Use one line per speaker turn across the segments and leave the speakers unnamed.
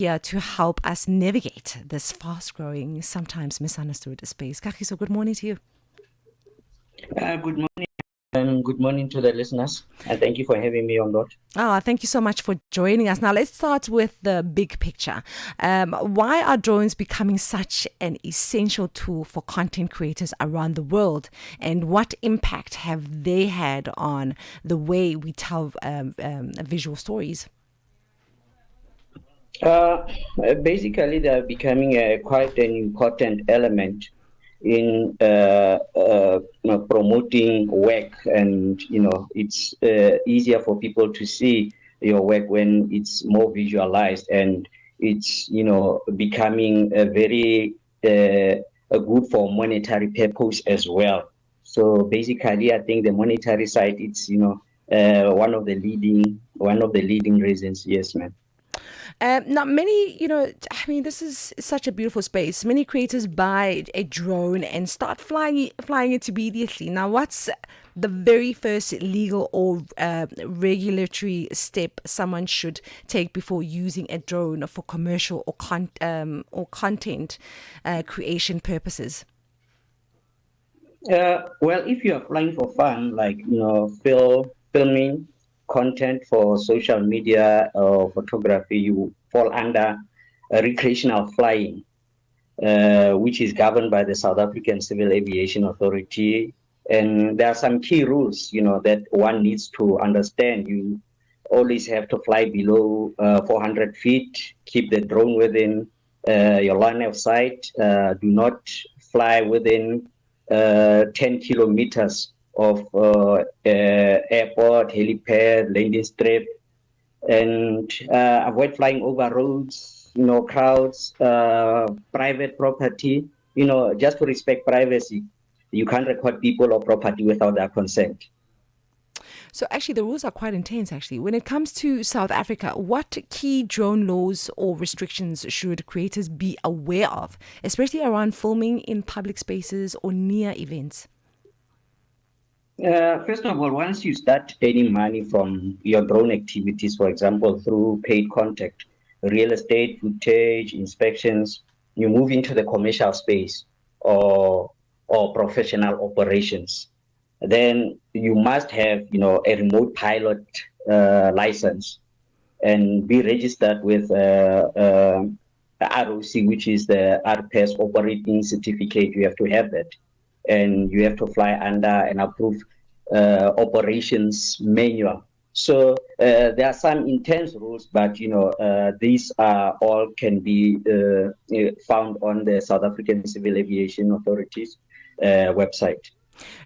here to help us navigate this fast-growing, sometimes misunderstood space. Kagiso, good morning to you.
Good morning, and good morning to the listeners, and thank you for having me on board.
Thank you so much for joining us. Now, let's start with the big picture. Why are drones becoming such an essential tool for content creators around the world? And what impact have they had on the way we tell visual stories?
Basically, they are becoming quite an important element in promoting work, and it's easier for people to see your work when it's more visualized, and it's becoming a very a good for monetary purpose as well. So basically, I think the monetary side, it's one of the leading reasons. Yes, ma'am.
Now, many, this is such a beautiful space. Many creators buy a drone and start flying it immediately. Now, what's the very first legal or regulatory step someone should take before using a drone for commercial or content creation purposes?
Well, if you are flying for fun, like filming content for social media or photography, you fall under recreational flying, which is governed by the South African Civil Aviation Authority. And there are some key rules, that one needs to understand. You always have to fly below 400 feet, keep the drone within your line of sight, do not fly within 10 kilometers of airport, helipad, landing strip, and avoid flying over roads, crowds, private property, just to respect privacy. You can't record people or property without their consent.
So actually, the rules are quite intense, actually. When it comes to South Africa, what key drone laws or restrictions should creators be aware of, especially around filming in public spaces or near events?
First of all, once you start earning money from your drone activities, for example, through paid contact, real estate, footage, inspections, you move into the commercial space or professional operations. Then you must have, a remote pilot license and be registered with ROC, which is the RPS operating certificate. You have to have that, and you have to fly under an approved operations manual. So there are some intense rules, but these are all can be found on the South African Civil Aviation Authority's website.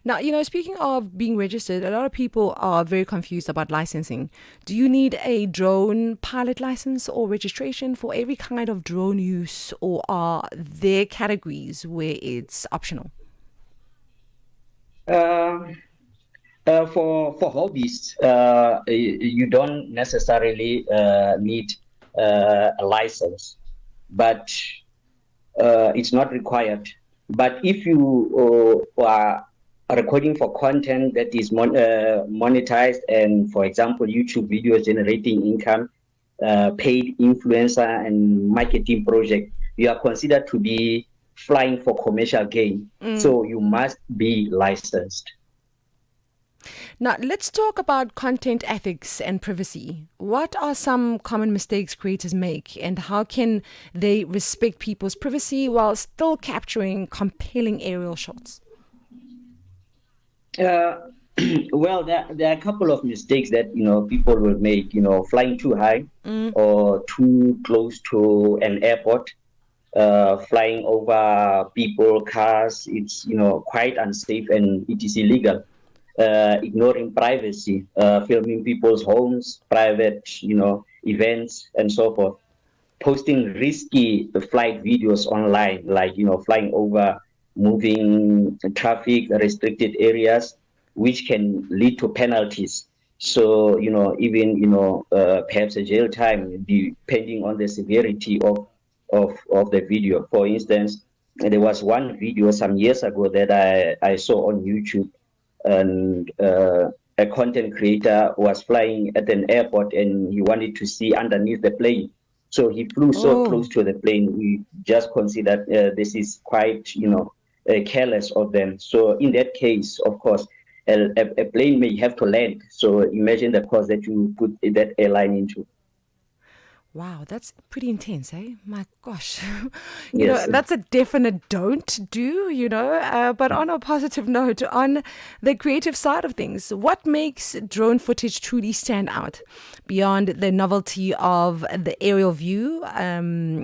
Now, speaking of being registered, a lot of people are very confused about licensing. Do you need a drone pilot license or registration for every kind of drone use, or are there categories where it's optional?
For hobbyists, you don't necessarily need a license, but it's not required. But if you are recording for content that is monetized, and for example, YouTube videos generating income, paid influencer and marketing project, you are considered to be flying for commercial gain. So you must be licensed.
Now, let's talk about content ethics and privacy. What are some common mistakes creators make, and how can they respect people's privacy while still capturing compelling aerial shots?
Well, there are a couple of mistakes that people will make. Flying too high or too close to an airport, flying over people, cars. It's quite unsafe and it is illegal. Ignoring privacy, filming people's homes, private events, and so forth. Posting risky flight videos online, like flying over moving traffic restricted areas, which can lead to penalties. So even perhaps a jail time, depending on the severity of the video. For instance, there was one video some years ago that I saw on YouTube, and a content creator was flying at an airport and he wanted to see underneath the plane. So he flew so close
Oh,
to the plane. We just considered this is quite, careless of them. So in that case, of course, a plane may have to land. So imagine the cost that you put that airline into.
wow, that's pretty intense, eh? My gosh.
Yes.
That's a definite don't do, But on a positive note, on the creative side of things, what makes drone footage truly stand out beyond the novelty of the aerial view?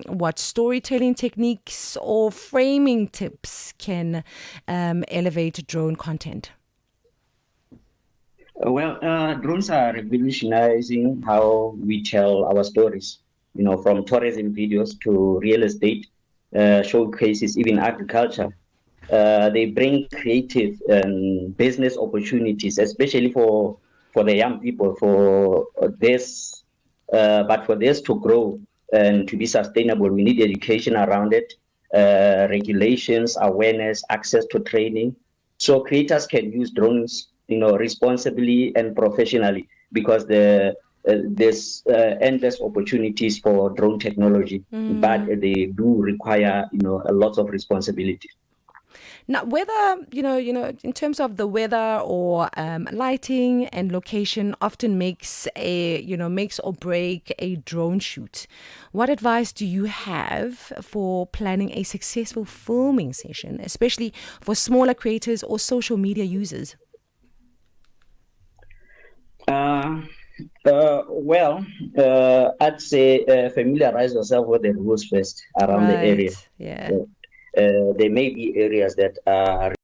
What storytelling techniques or framing tips can elevate drone content?
Well, drones are revolutionizing how we tell our stories. From tourism videos to real estate showcases, even agriculture. They bring creative and business opportunities, especially for the young people. But for this to grow and to be sustainable, we need education around it, regulations, awareness, access to training, so creators can use drones, responsibly and professionally, because there's endless opportunities for drone technology, but they do require, a lot of responsibility.
Now, whether in terms of the weather or lighting and location, often makes or break a drone shoot. What advice do you have for planning a successful filming session, especially for smaller creators or social media users?
Uh, well, I'd say familiarize yourself with the rules first around the area.
Right. Yeah.
There may be areas that are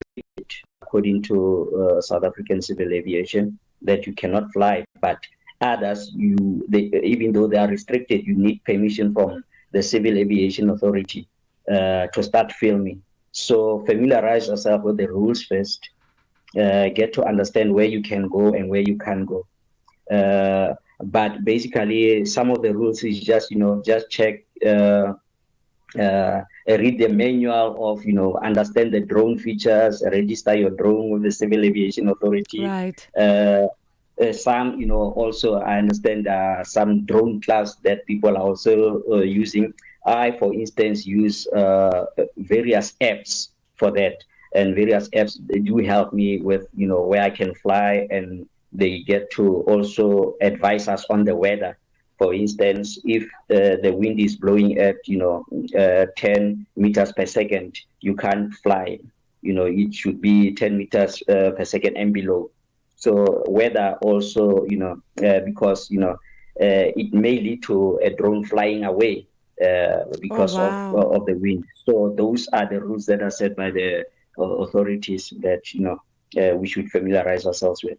according to South African civil aviation that you cannot fly, but others even though they are restricted, you need permission from the Civil Aviation Authority to start filming. So familiarize yourself with the rules first. Get to understand where you can go and where you can't go. But basically, some of the rules is just check. Read the manual of, understand the drone features, register your drone with the Civil Aviation Authority.
Right.
Some, also I understand some drone class that people are also using. I, for instance, use various apps for that, and various apps they do help me with, where I can fly, and they get to also advise us on the weather. For instance, if the wind is blowing at 10 meters per second, you can't fly. It should be 10 meters per second and below. So weather also, because it may lead to a drone flying away
Oh,
because
wow.
of the wind. So those are the rules that are set by the authorities that we should familiarize ourselves with.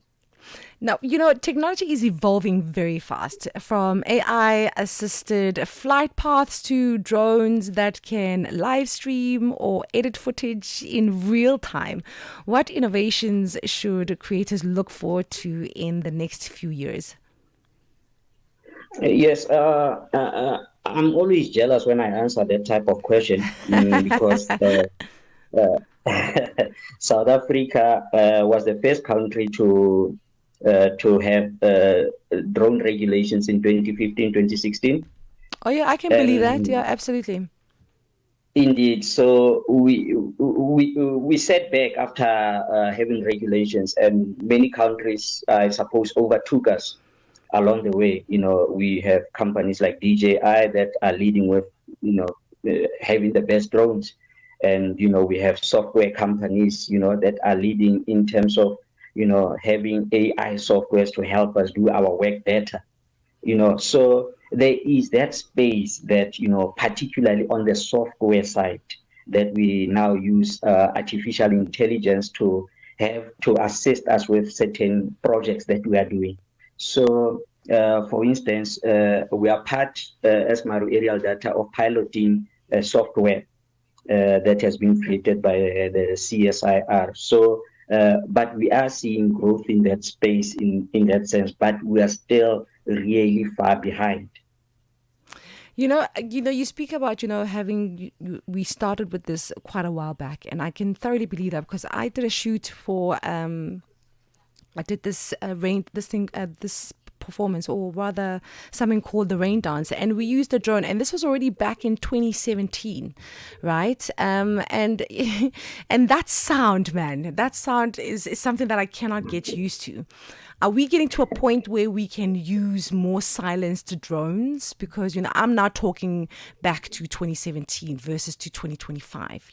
Now, technology is evolving very fast from AI assisted flight paths to drones that can live stream or edit footage in real time. What innovations should creators look forward to in the next few years?
Yes, I'm always jealous when I answer that type of question, because South Africa was the first country to have drone regulations in 2015, 2016.
Oh, yeah, I can believe that. Yeah,
And
absolutely.
indeed, so we set back after having regulations, and many countries, I suppose, overtook us along the way. We have companies like DJI that are leading with, having the best drones, and we have software companies, that are leading in terms of, having AI softwares to help us do our work better. So there is that space that, particularly on the software side, that we now use artificial intelligence to have to assist us with certain projects that we are doing. So for instance, we are part, as Maru Aerial Data, of piloting software that has been created by the CSIR. So, but we are seeing growth in that space, in that sense, but we are still really far behind.
You speak about, we started with this quite a while back, and I can thoroughly believe that because I did a shoot for, I did this this performance, or rather something called the rain dance. And we used a drone, and this was already back in 2017, right? And and that sound, man, that sound is something that I cannot get used to. Are we getting to a point where we can use more silenced drones? Because, I'm now talking back to 2017 versus to 2025,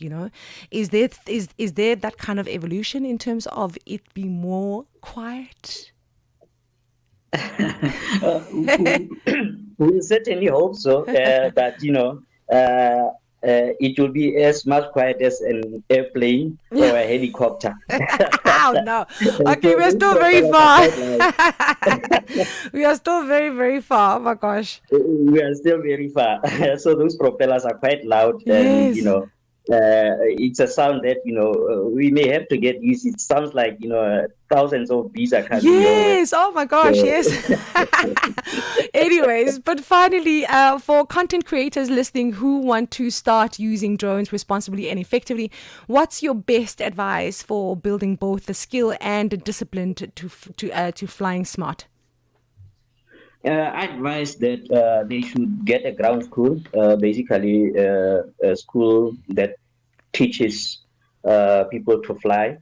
Is there that kind of evolution in terms of it being more quiet?
We certainly hope so, that it will be as much quiet as an airplane or a helicopter.
Oh, no. Okay,
So
we're
those
still very
propellers are
far.
quite loud.
We are still very, very far. Oh, my gosh.
We are still very far. So those propellers are quite loud, and
Yes.
it's a sound that we may have to get used. It sounds like thousands of bees are coming your way.
Yes. Oh my gosh.
So,
Yes. Anyways, but finally, for content creators listening who want to start using drones responsibly and effectively, what's your best advice for building both the skill and the discipline to flying smart?
I advise that they should get a ground school, basically a school that teaches people to fly.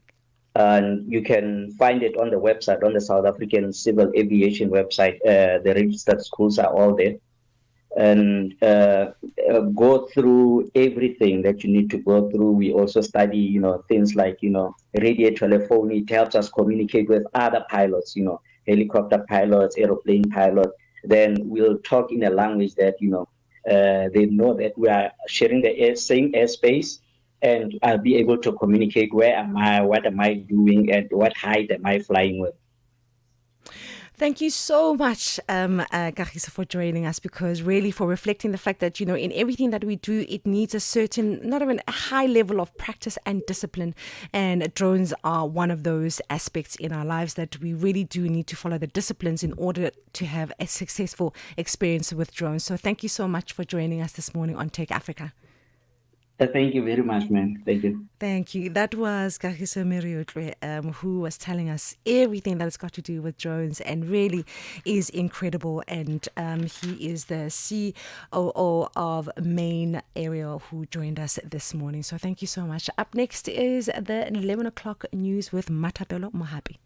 And you can find it on the website, on the South African Civil Aviation website. The registered schools are all there. And go through everything that you need to go through. We also study, things like, radio telephony. It helps us communicate with other pilots, helicopter pilots, aeroplane pilots. Then we'll talk in a language that, they know that we are sharing the same airspace, and I'll be able to communicate where am I, what am I doing, and what height am I flying with.
Thank you so much, Kagiso, for joining us, because really for reflecting the fact that, in everything that we do, it needs a certain, not even a high level of practice and discipline. And drones are one of those aspects in our lives that we really do need to follow the disciplines in order to have a successful experience with drones. So thank you so much for joining us this morning on Tech Africa.
Thank you very much, man. Thank you.
Thank you. That was Kagiso Mereeote, who was telling us everything that has got to do with drones and really is incredible. And he is the COO of Main Area who joined us this morning. So thank you so much. Up next is the 11 o'clock news with Matapelo Mohapi.